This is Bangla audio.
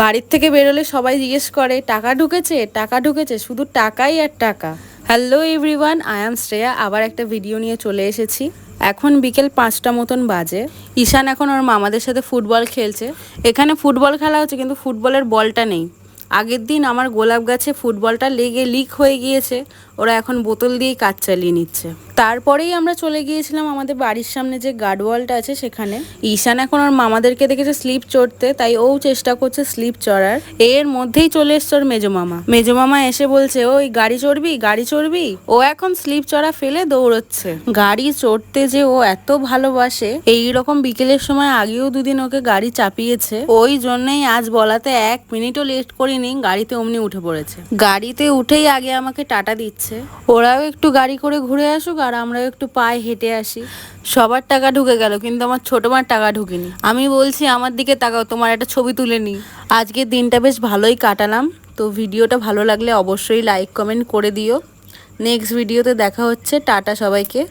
বাড়ির থেকে বেরোলে সবাই জিজ্ঞেস করে টাকা ঢুকেছে, টাকা ঢুকেছে, শুধু টাকাই আর টাকা। Hello everyone, I am Shreya. আবার একটা ভিডিও নিয়ে চলে এসেছি। এখন বিকেল 5টা মতন বাজে। ঈশান এখন ওর মামাদের সাথে ফুটবল খেলছে। এখানে ফুটবল খেলা হচ্ছে, কিন্তু ফুটবলের বলটা নেই। আগের দিন আমার গোলাপ গাছে ফুটবলটা লেগে লিক হয়ে গিয়েছে। ওরা এখন বোতল দিয়েই কাজ চালিয়ে নিচ্ছে। তারপরেই আমরা চলে গিয়েছিলাম আমাদের বাড়ির সামনে যে গার্ডওয়ালটা আছে সেখানে। ঈশান এখন ওর মামাদেরকে দেখেছে স্লিপ চড়তে, তাই ও চেষ্টা করছে স্লিপ চড়ার। এর মধ্যেই চলে এসছে ওর মেজমামা। মেজমামা এসে বলছে, ওই গাড়ি চড়বি, গাড়ি চড়বি। ও এখন স্লিপ চড়া ফেলে দৌড়চ্ছে। গাড়ি চড়তে যে ও এত ভালোবাসে, এইরকম বিকেলের সময় আগেও দুদিন ওকে গাড়ি চাপিয়েছে। ওই জন্যই আজ বলাতে 1 মিনিটও লেট করিনি, গাড়িতে অমনি উঠে পড়েছে। গাড়িতে উঠেই আগে আমাকে টাটা দিচ্ছে। ওরাও একটু গাড়ি করে ঘুরে আসুক আর আমরাও একটু পায়ে হেঁটে আসি। সবার টাকা ঢুকে গেল, কিন্তু আমার ছোট মার টাকা ঢুকেনি। আমি বলছি আমার দিকে তাকাও, তোমার একটা ছবি তুলে নিই। আজকের দিনটা বেশ ভালোই কাটালাম। তো ভিডিওটা ভালো লাগলে অবশ্যই লাইক কমেন্ট করে দিও। নেক্সট ভিডিওতে দেখা হচ্ছে। টাটা সবাইকে।